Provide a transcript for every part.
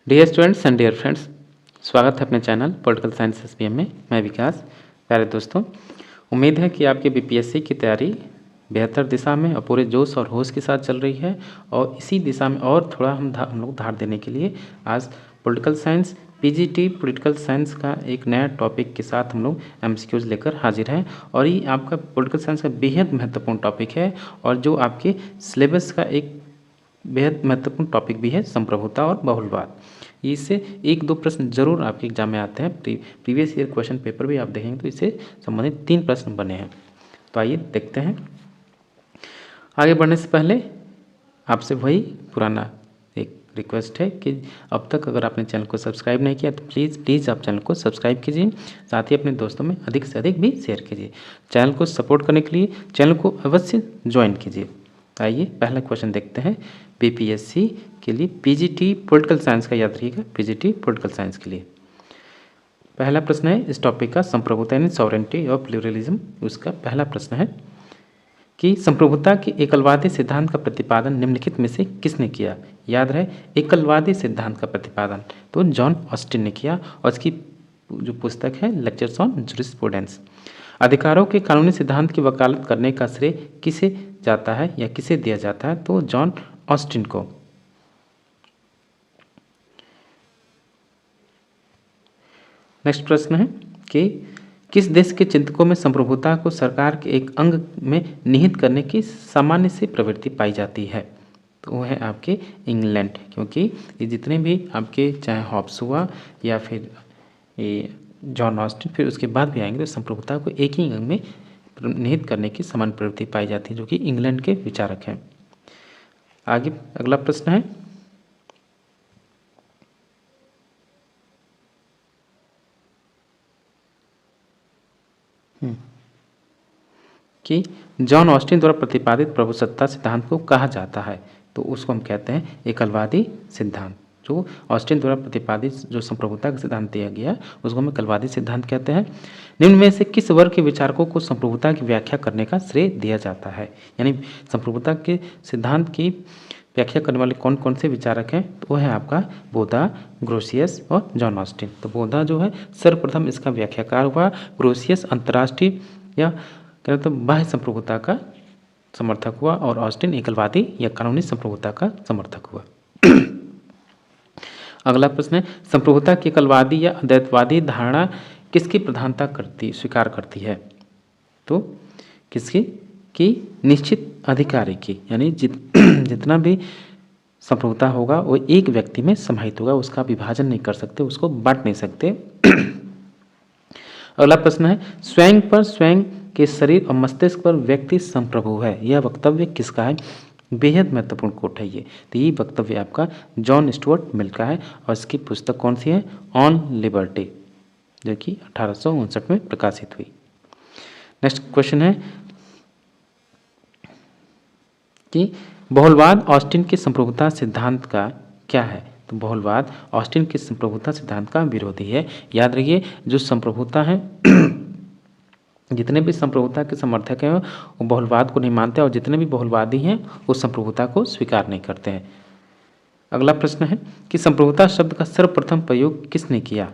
Dear students and dear friends, स्वागत है अपने चैनल पॉलिटिकल साइंस एसपीएम में। मैं विकास। प्यारे दोस्तों, उम्मीद है कि आपकी बीपीएससी की तैयारी बेहतर दिशा में और पूरे जोश और होश के साथ चल रही है। और इसी दिशा में और थोड़ा हम लोग धार देने के लिए आज political science PGT political science का एक नया टॉपिक के साथ हम लोग एमसीक्यूज लेकर हाजिर हैं। और ये आपका पॉलिटिकल साइंस का बेहद महत्वपूर्ण टॉपिक है और जो आपके सिलेबस का एक बेहद महत्वपूर्ण टॉपिक भी है, संप्रभुता और बहुलवाद। इससे एक दो प्रश्न जरूर आपके एग्जाम में आते हैं। प्रीवियस ईयर क्वेश्चन पेपर भी आप देखेंगे तो इससे संबंधित 3 प्रश्न बने हैं। तो आइए देखते हैं। आगे बढ़ने से पहले आपसे वही पुराना एक रिक्वेस्ट है कि अब तक अगर आपने चैनल को सब्सक्राइब नहीं किया तो प्लीज़ आप चैनल को सब्सक्राइब कीजिए, साथ ही अपने दोस्तों में अधिक से अधिक भी शेयर कीजिए। चैनल को सपोर्ट करने के लिए चैनल को अवश्य ज्वाइन कीजिए। आइए पहला क्वेश्चन देखते हैं बीपीएससी के लिए पीजीटी पॉलिटिकल साइंस का, याद रखिएगा पीजीटी पॉलिटिकल साइंस के लिए। पहला प्रश्न है इस टॉपिक का, संप्रभुता यानी सॉवरेंटी और प्लूरलिज्म। उसका पहला प्रश्न है कि संप्रभुता के एकलवादी सिद्धांत का प्रतिपादन निम्नलिखित में से किसने किया। याद रहे, एकलवादी सिद्धांत का प्रतिपादन तो जॉन ऑस्टिन ने किया और इसकी जो पुस्तक है लेक्चर्स ऑन जूरिस्प्रूडेंस। अधिकारों के कानूनी सिद्धांत की वकालत करने का श्रेय किसे जाता है या किसे दिया जाता है, तो जॉन ऑस्टिन को। नेक्स्ट प्रश्न है कि किस देश के चिंतकों में संप्रभुता को सरकार के एक अंग में निहित करने की सामान्य से प्रवृत्ति पाई जाती है, तो वो है आपके इंग्लैंड। क्योंकि ये जितने भी आपके चाहे हॉब्स हुआ या फिर ये जॉन ऑस्टिन, फिर उसके बाद भी आएंगे, तो संप्रभुता को एक ही अंग में निहित करने की समान प्रवृत्ति पाई जाती है, जो कि इंग्लैंड के विचारक हैं। आगे अगला प्रश्न है कि जॉन ऑस्टिन द्वारा प्रतिपादित प्रभुसत्ता सिद्धांत को कहा जाता है, तो उसको हम कहते हैं एकलवादी सिद्धांत। जो ऑस्टिन द्वारा प्रतिपादित जो संप्रभुता का सिद्धांत दिया गया उसको हम एकलवादी सिद्धांत कहते हैं। निम्न में से किस वर्ग के विचारकों को संप्रभुता की व्याख्या करने का श्रेय दिया जाता है, यानी संप्रभुता के सिद्धांत की व्याख्या करने वाले कौन कौन से विचारक हैं, तो वो है आपका बोधा, ग्रोसियस और जॉन ऑस्टिन। तो बोधा जो है सर्वप्रथम इसका व्याख्याकार हुआ, ग्रोसियस अंतर्राष्ट्रीय या कहते तो बाह्य संप्रभुता का समर्थक हुआ और ऑस्टिन एकलवादी या कानूनी संप्रभुता का समर्थक हुआ। अगला प्रश्न है संप्रभुता की एकलवादी या अद्वैतवादी धारणा किसकी प्रधानता स्वीकार करती है, तो किसकी कि निश्चित अधिकारी की, यानी जितना भी संप्रभुता होगा वो एक व्यक्ति में समाहित होगा, उसका विभाजन नहीं कर सकते, उसको बांट नहीं सकते। अगला प्रश्न है स्वयं पर, स्वयं के शरीर और मस्तिष्क पर व्यक्ति संप्रभु है, यह वक्तव्य किसका है। बेहद महत्वपूर्ण कोट है ये। तो ये वक्तव्य आपका जॉन स्टुअर्ट मिल का है और इसकी पुस्तक कौन सी है, ऑन लिबर्टी, जो कि 1859 में प्रकाशित हुई। नेक्स्ट क्वेश्चन है कि बहुलवाद ऑस्टिन के संप्रभुता सिद्धांत का क्या है, तो बहुलवाद ऑस्टिन के संप्रभुता सिद्धांत का विरोधी है। याद रखिए जो संप्रभुता है जितने भी संप्रभुता के समर्थक हैं वो बहुलवाद को नहीं मानते और जितने भी बहुलवादी हैं वो संप्रभुता को स्वीकार नहीं करते हैं। अगला प्रश्न है कि संप्रभुता शब्द का सर्वप्रथम प्रयोग किसने किया।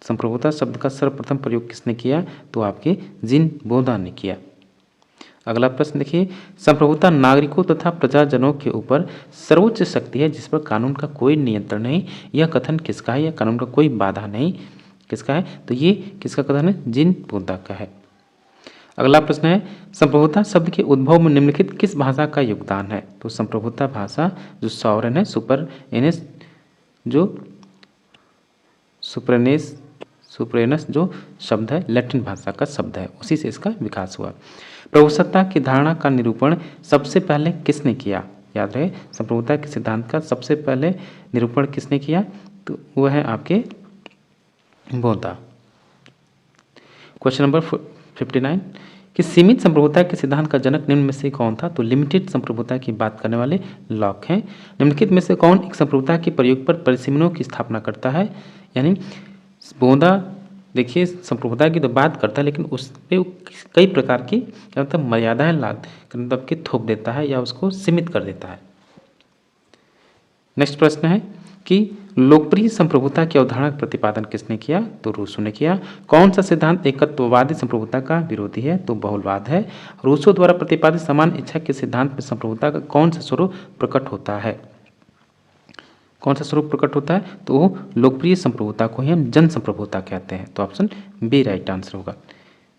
संप्रभुता शब्द का सर्वप्रथम प्रयोग किसने किया, तो आपके जीन बोधा ने किया। अगला प्रश्न देखिए, संप्रभुता नागरिकों तथा प्रजाजनों के ऊपर सर्वोच्च शक्ति है जिस पर कानून का कोई नियंत्रण नहीं, यह कथन किसका है, या कानून का कोई बाधा नहीं किसका है, तो ये किसका कथन है, जीन बोधा का है। अगला प्रश्न है संप्रभुता शब्द के उद्भव में निम्नलिखित किस भाषा का योगदान है, तो संप्रभुता भाषा जो सॉवरेन है, सुपरेनस जो शब्द है लैटिन भाषा का शब्द है, उसी से इसका विकास हुआ। प्रभुसत्ता की धारणा का निरूपण सबसे पहले किसने किया। याद रहे संप्रभुता के सिद्धांत का सबसे पहले निरूपण किसने किया, तो वह है आपके बोधा। क्वेश्चन नंबर 59 कि सीमित संप्रभुता के सिद्धांत का जनक निम्न में से कौन था, तो लिमिटेड संप्रभुता की बात करने वाले लॉक हैं। निम्नलिखित में से कौन एक संप्रभुता के प्रयोग पर परिसीमनों की स्थापना करता है, यानी बोधा देखिए संप्रभुता की तो बात करता है लेकिन उस पर कई प्रकार की मतलब मर्यादाएं मतलब कि थोप देता है या उसको सीमित कर देता है। नेक्स्ट प्रश्न है कि लोकप्रिय संप्रभुता की अवधारणा का प्रतिपादन किसने किया? तो रूसो ने किया। कौन सा सिद्धांत एकत्ववादी संप्रभुता का विरोधी है? तो बहुलवाद है। रूसो द्वारा प्रतिपादित समान इच्छा के सिद्धांत में संप्रभुता का कौन सा स्वरूप प्रकट होता है? कौन सा स्वरूप प्रकट होता है? तो लोकप्रिय संप्रभुता को ही हम जन संप्रभुता कहते हैं। तो ऑप्शन बी राइट आंसर होगा।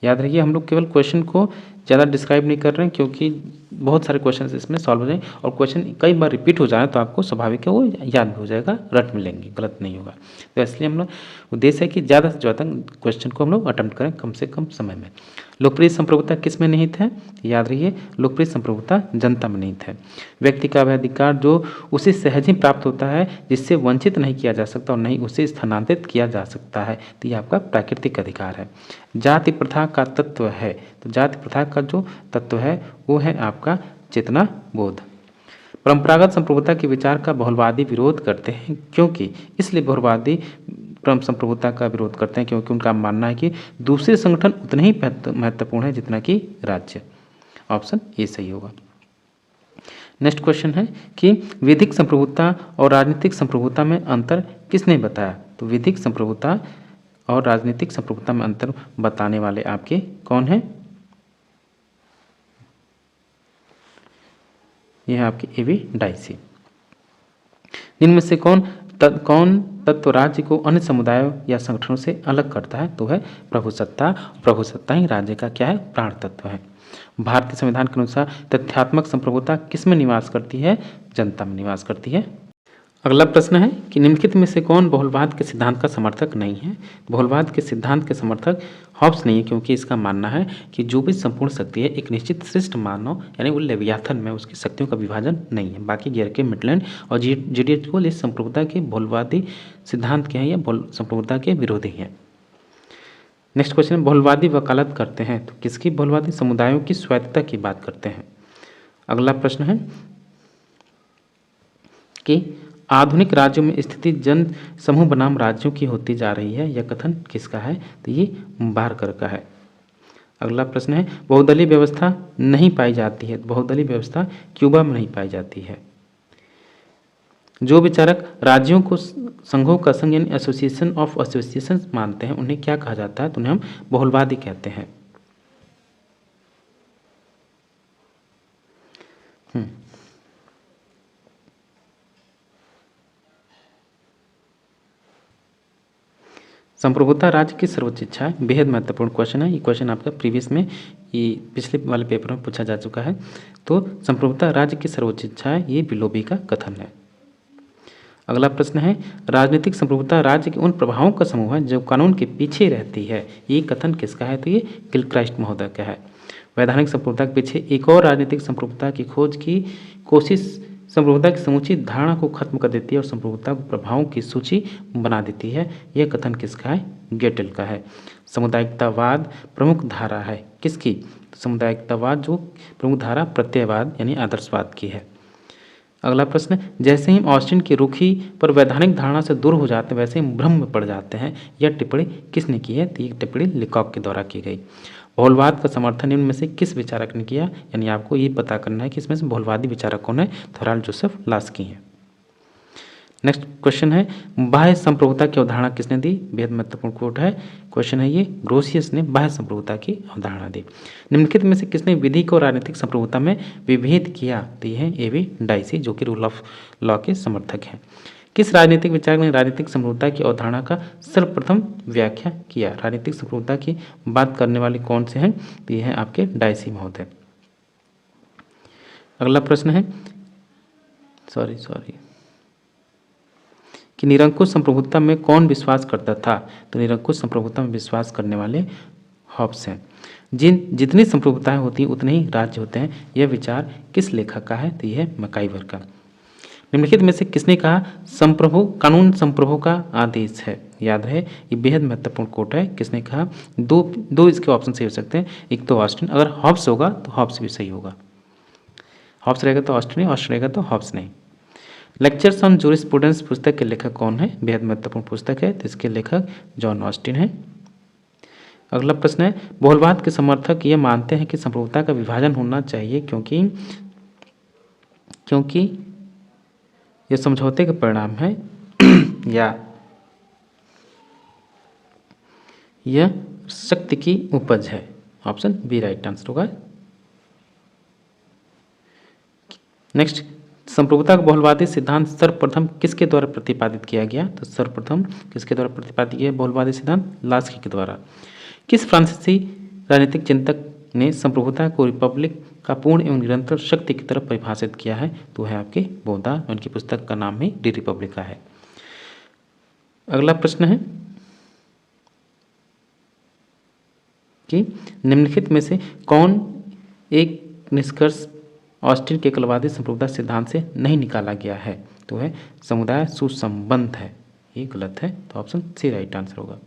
याद रखिए, हम लोग केवल क्वेश्चन को ज़्यादा डिस्क्राइब नहीं कर रहे हैं, क्योंकि बहुत सारे क्वेश्चन इसमें सॉल्व हो जाएंगे और क्वेश्चन कई बार रिपीट हो जाए तो आपको स्वाभाविक है वो याद भी हो जाएगा, रट मिलेंगे, गलत नहीं होगा। तो इसलिए हम लोग उद्देश्य है कि ज़्यादा से ज़्यादा क्वेश्चन को हम लोग अटेम्प्ट करें कम से कम समय में। लोकप्रिय संप्रभुता किस में निहित है? याद रखिए, लोकप्रिय संप्रभुता जनता में निहित है। व्यक्ति का वह अधिकार जो उसे सहज ही प्राप्त होता है, जिससे वंचित नहीं किया जा सकता और नहीं उसे स्थानांतरित किया जा सकता है, तो ये आपका प्राकृतिक अधिकार है। जाति प्रथा का तत्व है, तो जाति प्रथा का जो तत्व है वो है आपका चेतना बोध। परंपरागत संप्रभुता के विचार का बहुलवादी विरोध करते हैं, क्योंकि इसलिए बहुलवादी संप्रभुता का विरोध करते हैं क्योंकि उनका मानना है कि दूसरे संगठन उतने ही महत्वपूर्ण है जितना कि राज्य। ऑप्शन ए सही होगा। नेक्स्ट क्वेश्चन है कि विधिक संप्रभुता और राजनीतिक संप्रभुता में अंतर किसने बताया? तो विधिक संप्रभुता और राजनीतिक संप्रभुता में अंतर बताने वाले आपके कौन हैं? यह है आपके एवी डाइसी। निम्न में से कौन तत्व राज्य को अन्य समुदायों या संगठनों से अलग करता है? तो है प्रभुसत्ता। प्रभुसत्ता ही राज्य का क्या है? प्राण तत्व है। भारतीय संविधान के अनुसार तथ्यात्मक संप्रभुता किस में निवास करती है? जनता में निवास करती है। अगला प्रश्न है कि निम्नलिखित में से कौन बहुलवाद के सिद्धांत का समर्थक नहीं है? बहुलवाद के सिद्धांत के समर्थक हॉब्स नहीं है, क्योंकि इसका मानना है कि जो भी संपूर्ण शक्ति है एक निश्चित श्रेष्ठ मानव यानी वो लेवियाथन में उसकी शक्तियों का विभाजन नहीं है। बाकी जेरके, मिटलैंड और जीडीएच को इस संप्रभुता के बहुलवादी सिद्धांत के हैं या संप्रभुता के विरोधी हैं। नेक्स्ट क्वेश्चन, बहुलवादी वकालत करते हैं, तो किसकी बहुलवादी? समुदायों की स्वायत्तता की बात करते हैं। अगला प्रश्न है कि आधुनिक राज्यों में स्थिति जन समूह बनाम राज्यों की होती जा रही है, यह कथन किसका है? तो ये बारकर का है। अगला प्रश्न है, बहुदलीय व्यवस्था नहीं पाई जाती है, बहुदलीय व्यवस्था क्यूबा में नहीं पाई जाती है। जो विचारक राज्यों को संघों का संघ यानी एसोसिएशन ऑफ एसोसिएशन मानते हैं, उन्हें क्या कहा जाता है? तो उन्हें हम बहुलवादी कहते हैं। संप्रभुता राज्य की सर्वोच्च इच्छा है, बेहद महत्वपूर्ण क्वेश्चन है। ये क्वेश्चन आपका प्रीवियस में ये पिछले वाले पेपर में पूछा जा चुका है। तो संप्रभुता राज्य की सर्वोच्च इच्छा है, ये बिलोबी का कथन है। अगला प्रश्न है, राजनीतिक संप्रभुता राज्य के उन प्रभावों का समूह है जो कानून के पीछे रहती है, ये कथन किसका है? तो ये गिलक्राइस्ट महोदय का है। वैधानिक संप्रभुता के पीछे एक और राजनीतिक संप्रभुता की खोज की कोशिश संप्रभुता की समुचित धारणा को खत्म कर देती है और संप्रभुता को प्रभावों की सूची बना देती है, यह कथन किसका है? गेटल का है। सामुदायिकतावाद प्रमुख धारा है किसकी? सामुदायिकतावाद जो प्रमुख धारा प्रत्ययवाद यानी आदर्शवाद की है। अगला प्रश्न, जैसे ही ऑस्टिन की रुखी पर वैधानिक धारणा से दूर हो जाते हैं वैसे ही भ्रम में पड़ जाते हैं, यह टिप्पणी किसने की है? तो ये टिप्पणी लिकॉक के द्वारा की गई। बहुलवाद का समर्थन इनमें से किस विचारक ने किया? यानी आपको ये पता करना है कि इसमें से बहुलवादी विचारक कौन है? थोराल्ड जोसेफ लास्की हैं। नेक्स्ट क्वेश्चन है, बाह्य संप्रभुता की अवधारणा किसने दी? बेहद महत्वपूर्ण कोट है क्वेश्चन है ये। ग्रोसियस ने बाह्य संप्रभुता की अवधारणा दी। निम्नलिखित में से किसने विधिक और राजनीतिक संप्रभुता में विभेद किया? तो ये है एवी डाइसी, जो कि रूल ऑफ लॉ के समर्थक हैं। किस राजनीतिक विचारक ने राजनीतिक संप्रभुता की अवधारणा का सर्वप्रथम व्याख्या किया? राजनीतिक संप्रभुता की बात करने वाले कौन से हैं? तो ये हैं आपके डाइसी महोदय। अगला प्रश्न है कि निरंकुश संप्रभुता में कौन विश्वास करता था? तो निरंकुश संप्रभुता में विश्वास करने वाले हॉब्स हैं। जितनी संप्रभुताएं होती हैं उतने ही राज्य होते हैं, यह विचार किस लेखक का है? तो यह है मैकाइवर का। निम्नलिखित में से किसने कहा संप्रभु कानून संप्रभु का आदेश है? याद रहे ये बेहद महत्वपूर्ण कोट है। किसने कहा? दो इसके ऑप्शन सही हो सकते हैं, एक तो ऑस्टिन, अगर हॉब्स होगा तो हॉब्स भी सही होगा। हॉब्स रहेगा तो ऑस्टिन, ऑस्टिन रहेगा तो हॉब्स नहीं। लेक्चर्स ऑन जूरिस्प्रूडेंस पुस्तक के लेखक कौन है? बेहद महत्वपूर्ण पुस्तक है, तो इसके लेखक जॉन ऑस्टिन है। अगला प्रश्न है, बहुलवाद के समर्थक ये मानते हैं कि संप्रभुता का विभाजन होना चाहिए क्योंकि यह समझौते का परिणाम है या यह शक्ति की उपज है। ऑप्शन बी राइट आंसर होगा। नेक्स्ट, संप्रभुता का बहुलवादी सिद्धांत सर्वप्रथम किसके द्वारा प्रतिपादित किया गया? तो सर्वप्रथम किसके द्वारा प्रतिपादित किया बहुलवादी सिद्धांत? लास्की के द्वारा। किस फ्रांसीसी राजनीतिक चिंतक ने संप्रभुता को रिपब्लिक का पूर्ण एवं निरंतर शक्ति की तरफ परिभाषित किया है? तो है आपके बोधा। उनकी पुस्तक का नाम भी डी रिपब्लिका है। अगला प्रश्न है कि निम्नलिखित में से कौन एक निष्कर्ष ऑस्टिन के एकलवादी संप्रभुता सिद्धांत से नहीं निकाला गया है? तो है समुदाय सुसंबद्ध है। ये गलत है, तो ऑप्शन सी राइट आंसर होगा।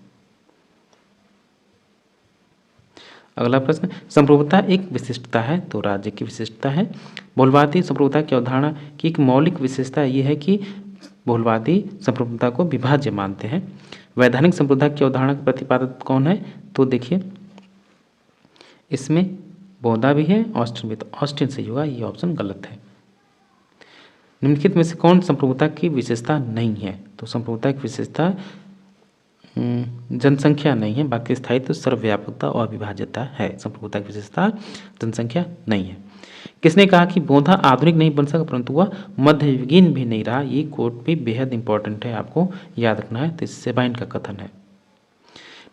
अगला प्रश्न, संप्रभुता एक विशिष्टता है? तो राज्य की विशिष्टता है। बहुलवादी संप्रभुता की अवधारणा की एक मौलिक विशेषता यह है कि बहुलवादी संप्रभुता को विभाज्य मानते हैं। वैधानिक संप्रभुता की अवधारणा का प्रतिपादक कौन है? तो देखिए इसमें बोधा भी है, ऑस्टिन भी, तो ऑस्टिन सही होगा। ये ऑप्शन गलत है। निम्नलिखित में से कौन संप्रभुता की विशेषता नहीं है? तो संप्रभुता की विशेषता जनसंख्या नहीं है, बाकी स्थायित्व, सर्वव्यापकता और विभाज्यता है। संप्रभुता की विशेषता जनसंख्या नहीं है। किसने कहा कि बोधा आधुनिक नहीं बन सका परंतु वह मध्ययुगीन भी नहीं रहा? ये कोट भी बेहद इंपॉर्टेंट है, आपको याद रखना है। तो सेबाइन का कथन है।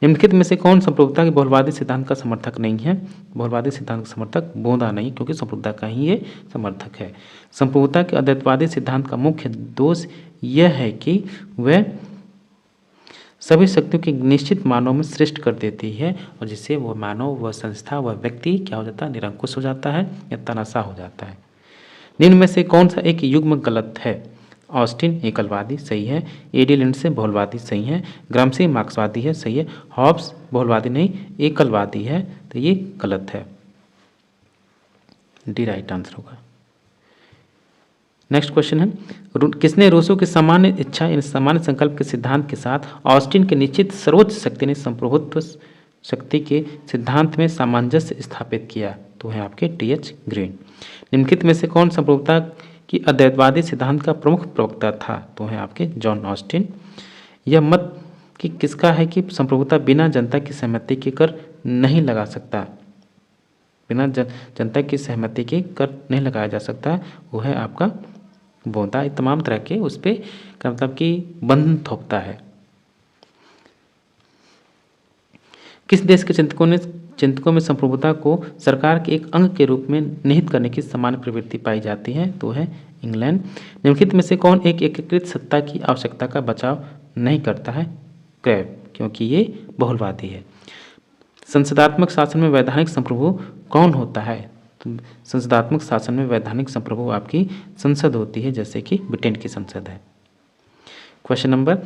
निम्नलिखित में से कौन संप्रभुता के बहुलवादी सिद्धांत का समर्थक नहीं है? बहुलवादी सिद्धांत का समर्थक बोधा नहीं, क्योंकि संप्रभुता का ही ये समर्थक है। संप्रभुता के अद्वैतवादी सिद्धांत का मुख्य दोष यह है कि वह सभी शक्तियों की निश्चित मानव में सृष्टि कर देती है और जिससे वह मानव, वह संस्था, वह व्यक्ति क्या हो जाता है? निरंकुश हो जाता है या तनासा हो जाता है। निम्न में से कौन सा एक युग्म गलत है? ऑस्टिन एकलवादी सही है, एडी लिंडसे बहुलवादी सही है, ग्राम्सी मार्क्सवादी है सही है, हॉब्स बहुलवादी नहीं एकलवादी है, तो ये गलत है। डी राइट आंसर होगा। नेक्स्ट क्वेश्चन है, किसने रूसो की सामान्य इच्छा इन सामान्य संकल्प के सिद्धांत के साथ ऑस्टिन के निश्चित सर्वोच्च शक्ति ने संप्रभुत्व शक्ति के सिद्धांत में सामंजस्य स्थापित किया? तो है आपके टी.एच. ग्रीन। निम्नलिखित में से कौन संप्रभुता की अद्वैतवादी सिद्धांत का प्रमुख प्रवक्ता था? तो है आपके जॉन ऑस्टिन। यह मत कि किसका है कि संप्रभुता बिना जनता की सहमति के कर नहीं लगा सकता? बिना जनता की सहमति के कर नहीं लगाया जा सकता, वो है आपका बोधा। तमाम तरह के उस पर मतलब कि बंधन थोपता है। किस देश के चिंतकों में संप्रभुता को सरकार के एक अंग के रूप में निहित करने की सामान्य प्रवृत्ति पाई जाती है? तो है इंग्लैंड। निम्नलिखित में से कौन एक एकीकृत सत्ता की आवश्यकता का बचाव नहीं करता है? क्रैब, क्योंकि ये बहुलवादी है। संसदात्मक शासन में वैधानिक संप्रभु कौन होता है? तो संसदात्मक शासन में वैधानिक संप्रभु आपकी संसद होती है, जैसे कि ब्रिटेन की संसद है। क्वेश्चन नंबर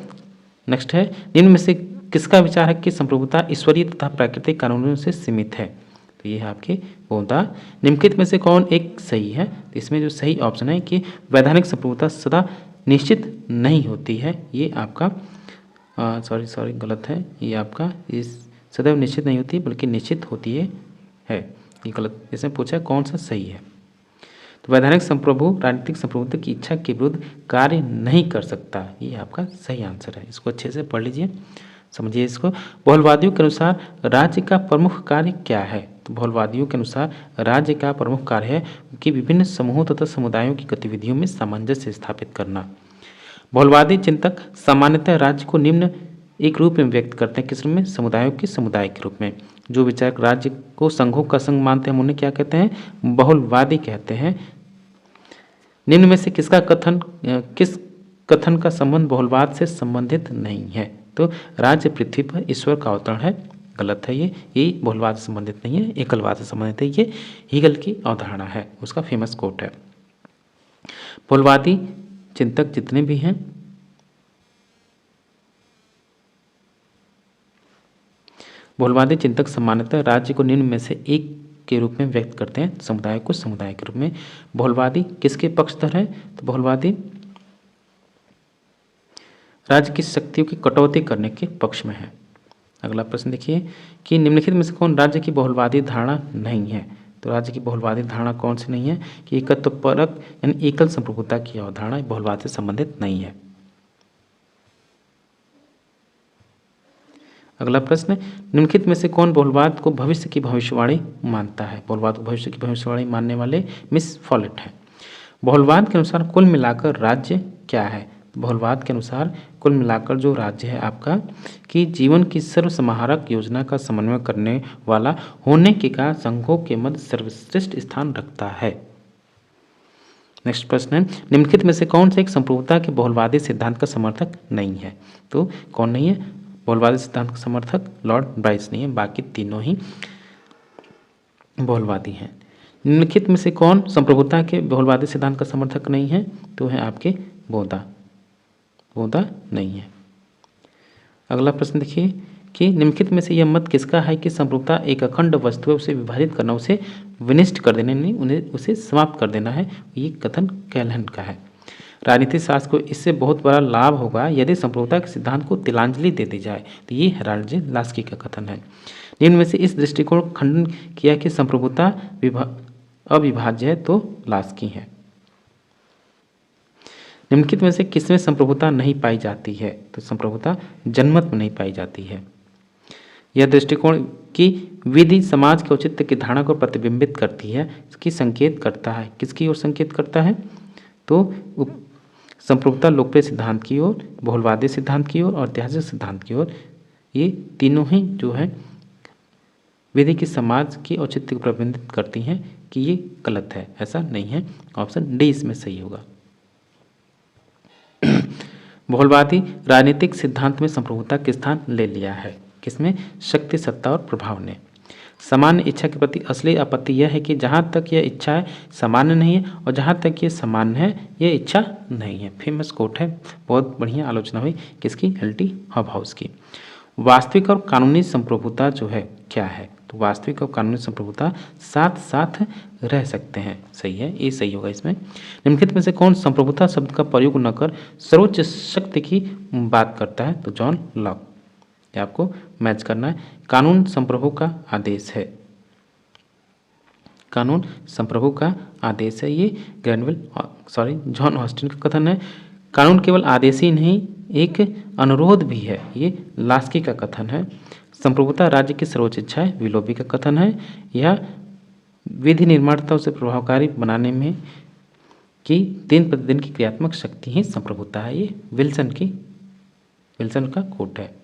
नेक्स्ट है, निम्न में से किसका विचार है कि संप्रभुता ईश्वरीय तथा प्राकृतिक कानूनों से सीमित है? तो ये है आपके बोधा। निम्नलिखित में से कौन एक सही है? तो इसमें जो सही ऑप्शन है कि वैधानिक संप्रभुता सदा निश्चित नहीं होती है। ये आपका सॉरी गलत है। ये आपका इस सदैव निश्चित नहीं होती बल्कि निश्चित होती है। ये गलत। इसमें पूछा कौन सा सही है? तो वैधानिक संप्रभु राजनीतिक संप्रभुत्व की इच्छा के विरुद्ध कार्य नहीं कर सकता। ये आपका सही आंसर है। इसको अच्छे से पढ़ लीजिए, समझिए इसको। बहुलवादियों के अनुसार राज्य का प्रमुख कार्य क्या है? तो बहुलवादियों के अनुसार राज्य का प्रमुख कार्य है कि विभिन्न समूहों तथा समुदायों की गतिविधियों में सामंजस्य स्थापित करना। बहुलवादी चिंतक सामान्यतः राज्य को निम्न एक रूप में व्यक्त करते हैं। किस रूप में? समुदायों के समुदाय के रूप में। जो विचारक राज्य को संघों का संघ मानते हैं हम उन्हें क्या कहते हैं? बहुलवादी कहते हैं। निम्न में से किस कथन का संबंध बहुलवाद से संबंधित नहीं है? तो राज्य पृथ्वी पर ईश्वर का अवतरण है। गलत है। ये बहुलवाद से संबंधित नहीं है, एकलवाद से संबंधित है। ये हीगल की अवधारणा है, उसका फेमस कोट है। बहुलवादी चिंतक जितने भी हैं बहुलवादी चिंतक सामान्यतः राज्य को निम्न में से एक के रूप में व्यक्त करते हैं, समुदाय को समुदाय के रूप में। बहुलवादी किसके पक्षधर है? तो बहुलवादी राज्य की शक्तियों की कटौती करने के पक्ष में है। अगला प्रश्न देखिए कि निम्नलिखित में से कौन राज्य की बहुलवादी धारणा नहीं है? तो राज्य की बहुलवादी धारणा कौन सी नहीं है? कि एकत्वपरक यानी एकल संप्रभुता की अवधारणा बहुलवाद से संबंधित नहीं है। अगला प्रश्न, निम्नलिखित में से कौन बहुलवाद को भविष्य की भविष्यवाणी मानता है? बहुलवाद को भविष्य की भविष्यवाणी मानने वाले मिस फॉलेट हैं। बहुलवाद के अनुसार कुल मिलाकर राज्य क्या है? बहुलवाद के अनुसार कुल मिलाकर जो राज्य है आपका, कि जीवन की सर्वसमाहारक योजना का समन्वय करने वाला होने के कारण संघों के मध्य सर्वश्रेष्ठ स्थान रखता है। नेक्स्ट प्रश्न है, निम्नलिखित में से कौन से एक संप्रभुता के बहुलवादी सिद्धांत का समर्थक नहीं है? तो कौन नहीं है बहुलवादी सिद्धांत का समर्थक? लॉर्ड ब्राइस नहीं है, बाकी तीनों ही बहुलवादी हैं। निम्नलिखित में से कौन संप्रभुता के बहुलवादी सिद्धांत का समर्थक नहीं है? तो है आपके बोधा नहीं है। अगला प्रश्न देखिए कि निम्नलिखित में से यह मत किसका है कि संप्रभुता एक अखंड वस्तु है, उसे विभाजित करना, उसे विनिष्ट कर देना, नहीं उन्हें उसे समाप्त कर देना है। ये कथन कैल्हन का है। राजनीतिक शास्त्र को इससे बहुत बड़ा लाभ होगा यदि संप्रभुता के सिद्धांत को तिलांजलि दे दी जाए। तो ये हेराल्ड जे लास्की का कथन है। निम्न में से इस दृष्टिकोण को खंडन किया कि संप्रभुता अविभाज्य है, तो लास्की है। निम्नलिखित में से किसमें संप्रभुता नहीं पाई जाती है? तो संप्रभुता जनमत में नहीं पाई जाती है। यह दृष्टिकोण की विधि समाज के औचित्य की धारणा को प्रतिबिंबित करती है, इसकी संकेत करता है। किसकी ओर संकेत करता है? तो संप्रभुता लोकप्रिय सिद्धांत की ओर, बहुलवादी सिद्धांत की ओर और ऐतिहासिक सिद्धांत की ओर। ये तीनों ही जो है विधि की समाज की औचित्य को प्रतिबिंबित करती हैं कि ये गलत है, ऐसा नहीं है। ऑप्शन डी इसमें सही होगा। बहुलवादी राजनीतिक सिद्धांत में संप्रभुता के स्थान ले लिया है। किसमें? शक्ति, सत्ता और प्रभाव ने। सामान्य इच्छा के प्रति असली आपत्ति यह है कि जहाँ तक यह इच्छा है सामान्य नहीं है और जहाँ तक ये सामान्य है यह इच्छा नहीं है। फेमस कोट है, बहुत बढ़िया आलोचना हुई किसकी? एल.टी. हॉबहाउस की। वास्तविक और कानूनी संप्रभुता जो है क्या है? तो वास्तविक और कानूनी संप्रभुता साथ साथ रह सकते हैं। सही है, ये सही होगा इसमें। निम्नलिखित में से कौन संप्रभुता शब्द का प्रयोग न कर सर्वोच्च शक्ति की बात करता है? तो जॉन लॉक। ये आपको मैच करना है। कानून संप्रभु का आदेश है। कानून संप्रभु का आदेश है, ये जॉन ऑस्टिन का कथन है। कानून केवल आदेश ही नहीं, एक अनुरोध भी है, ये लास्की का कथन है। संप्रभुता राज्य की सर्वोच्च इच्छा है, विलोबी का कथन है। यह विधि निर्माणता उसे प्रभावकारी बनाने में कि दिन प्रतिदिन की क्रियात्मक शक्ति ही संप्रभुता है, ये विल्सन का कोट है।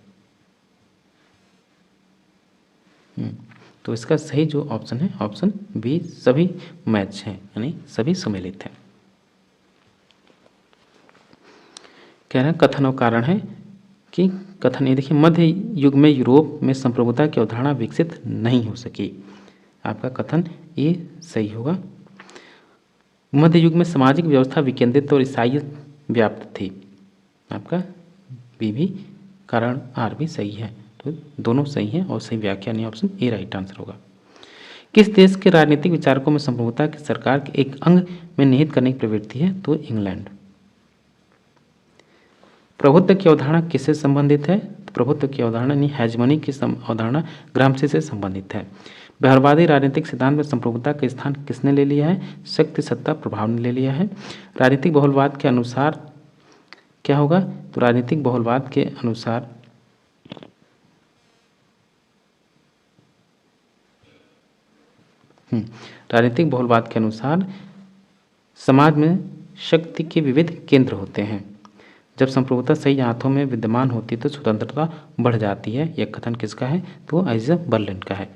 तो इसका सही जो ऑप्शन है ऑप्शन बी, सभी मैच हैं, यानी सभी सम्मिलित हैं। कह रहे हैं कथन और कारण है कि कथन ये देखिए, मध्य युग में यूरोप में संप्रभुता की अवधारणा विकसित नहीं हो सकी। आपका कथन ये सही होगा। मध्य युग में सामाजिक व्यवस्था विकेंद्रित और ईसाईयत व्याप्त थी। आपका बी भी, कारण आर भी सही है। तो दोनों सही हैं और सही व्याख्या नहीं, ऑप्शन ए राइट आंसर होगा। किस देश के राजनीतिक विचारकों में संप्रभुता की सरकार के एक अंग में निहित करने की प्रवृत्ति है? तो इंग्लैंड। प्रभुत्व की अवधारणा किससे संबंधित है? तो प्रभुत्व की अवधारणा यानी हेजमनी की अवधारणा ग्रामसे से संबंधित है। व्यवहारवादी राजनीतिक सिद्धांत में संप्रभुता का स्थान किसने ले लिया है? शक्ति, सत्ता, प्रभाव ने ले लिया है। राजनीतिक बहुलवाद के अनुसार क्या होगा? तो राजनीतिक बहुलवाद के अनुसार राजनीतिक बहुलवाद के अनुसार समाज में शक्ति के विविध केंद्र होते हैं। जब संप्रभुता सही हाथों में विद्यमान होती है तो स्वतंत्रता बढ़ जाती है। यह कथन किसका है? तो आइजा बर्लिन का है।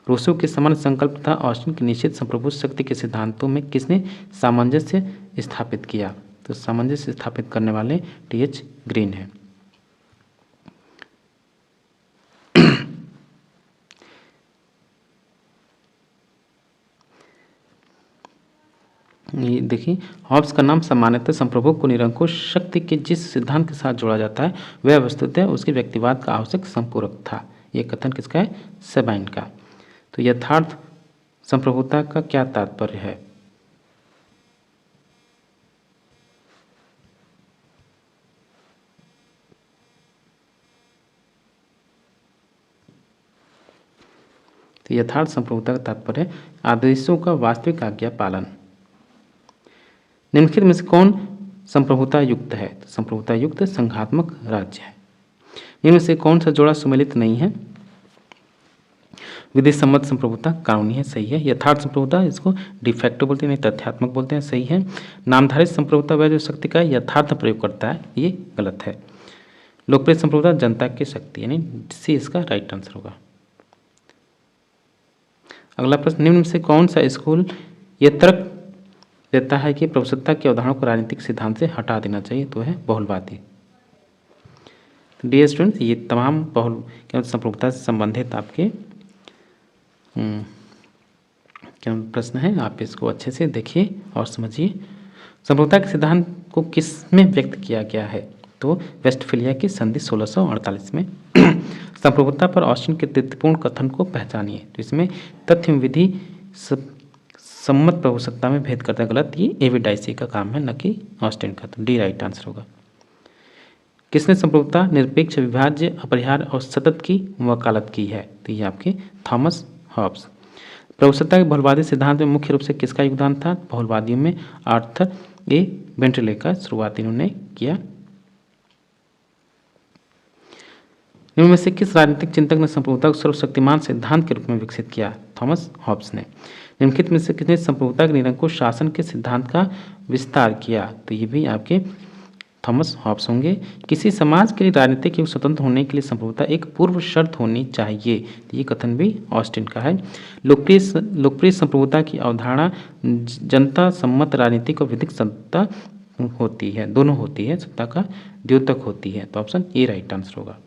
रूसो के समान संकल्प तथा ऑस्टिन की निश्चित संप्रभु शक्ति के सिद्धांतों में किसने सामंजस्य स्थापित किया? तो सामंजस्य स्थापित करने वाले टी.एच. ग्रीन है। ये देखिए, हॉब्स का नाम सामान्यतः संप्रभु को निरंकुश शक्ति के जिस सिद्धांत के साथ जोड़ा जाता है वह वस्तुतः उसके व्यक्तिवाद का आवश्यक संपूरक था। यह कथन किसका है? सेबाइन का। तो यथार्थ संप्रभुता का क्या तात्पर्य है? तो यथार्थ संप्रभुता का तात्पर्य आदेशों का वास्तविक आज्ञा पालन। निम्नलिखित में से कौन संप्रभुता युक्त है? तो संप्रभुता युक्त संघात्मक राज्य है। इनमें से कौन सा जोड़ा सुमेलित नहीं है? विधि सम्मत संप्रभुता कानूनी है, सही है। यथार्थ संप्रभुता इसको डिफेक्टो बोलते हैं, नहीं तथ्यात्मक बोलते हैं, सही है। नामधारित संप्रभुता वह जो शक्ति का यथार्थ प्रयोग करता है, ये गलत है। लोकप्रिय संप्रभुता जनता की शक्ति, यानी सी इसका राइट आंसर होगा। अगला प्रश्न, निम्न में से कौन सा स्कूल ये तर्क देता है कि प्रभुसत्ता की अवधारणा को राजनीतिक सिद्धांत से हटा देना चाहिए? तो है बहुलवादी। डियर स्टूडेंट्स, ये तमाम बहुल संप्रभुता से संबंधित आपके क्या प्रश्न है, आप इसको अच्छे से देखिए और समझिए। संप्रभुता के सिद्धांत को किस में व्यक्त किया गया है? तो वेस्टफेलिया की संधि 1648 में। संप्रभुता पर ऑस्टिन के तृतीयपूर्ण कथन को पहचानिए। तो इसमें तथ्य विधि सम्मत प्रभुसत्ता में भेद करता है, गलत। ये एवी डाइसी का काम है, न कि ऑस्टिन का। तो डी राइट आंसर होगा। किसने संप्रभुता, निरपेक्ष, विभाज्य, अपरिहार्य और सतत की वकालत की है? तो ये आपके थॉमस हॉब्स। प्रभुसत्ता के बहुलवादी सिद्धांत में मुख्य रूप से किसका योगदान था? बहुलवादियों में आर्थर ए बेंटले का शुरुआत इन्होंने किया। इनमें से किस राजनीतिक चिंतक ने संप्रभुता को सर्वशक्तिमान सिद्धांत के रूप में विकसित किया? थॉमस हॉब्स ने। निम्नलिखित में से किसने संप्रभुता के निरंकुश शासन के सिद्धांत का विस्तार किया? तो ये भी आपके थॉमस हॉब्स होंगे। किसी समाज के लिए राजनीतिक एवं स्वतंत्र होने के लिए संप्रभुता एक पूर्व शर्त होनी चाहिए। तो ये कथन भी ऑस्टिन का है। लोकप्रिय संप्रभुता की अवधारणा जनता सम्मत राजनीतिक और विधिक सत्ता होती है, दोनों होती है, सत्ता का द्योतक होती है। तो ऑप्शन ए राइट आंसर होगा।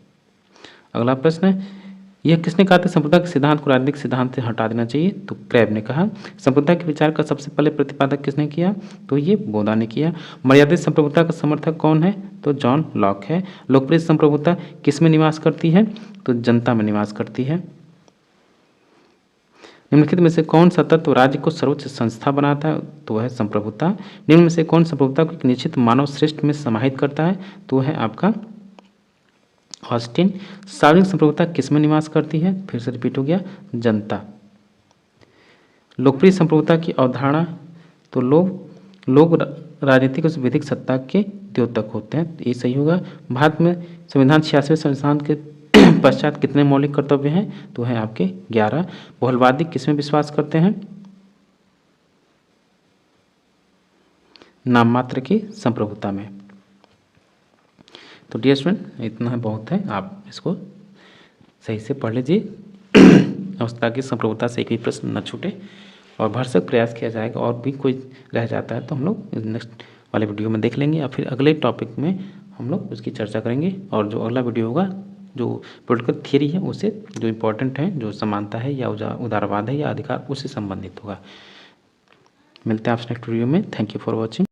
अगला प्रश्न है, यह किसने कहा था संप्रभुता के सिद्धांत को राजनीतिक सिद्धांत से हटा देना चाहिए? तो क्रैब ने कहा। संप्रभुता के विचार का सबसे पहले प्रतिपादक किसने किया? तो ये बोधा ने किया। मर्यादित संप्रभुता का समर्थक कौन है? तो जॉन लॉक है। लोकप्रिय संप्रभुता किस में निवास करती है? तो जनता में निवास करती है। निम्नलिखित में से कौन सा तत्व राज्य को सर्वोच्च संस्था बनाता है? तो है संप्रभुता। निम्न में से कौन संप्रभुता को एक निश्चित मानव श्रेष्ठ में समाहित करता है? तो है आपका ऑस्टिन। सार्वजनिक संप्रभुता किस में निवास करती है? फिर से रिपीट हो गया, जनता। लोकप्रिय संप्रभुता की अवधारणा, तो लोग राजनीतिक और विधिक सत्ता के द्योतक होते हैं। ये सही होगा। भारत में संविधान 86वें संविधान के पश्चात कितने मौलिक कर्तव्य हैं? तो है आपके 11। बहुलवादी किस में विश्वास करते हैं? नाम मात्र की संप्रभुता में। तो डियर स्टूडेंट, इतना बहुत है, आप इसको सही से पढ़ लीजिए ताकि संप्रभुता से एक भी प्रश्न न छूटे और भरसक प्रयास किया जाएगा। और भी कोई रह जाता है तो हम लोग नेक्स्ट वाले वीडियो में देख लेंगे या फिर अगले टॉपिक में हम लोग उसकी चर्चा करेंगे। और जो अगला वीडियो होगा, जो पॉलिटिकल थियरी है उससे जो इम्पोर्टेंट है, जो समानता है या उदारवाद है या अधिकार, उससे संबंधित होगा। मिलते हैं आपसे नेक्स्ट वीडियो में। Thank you for watching.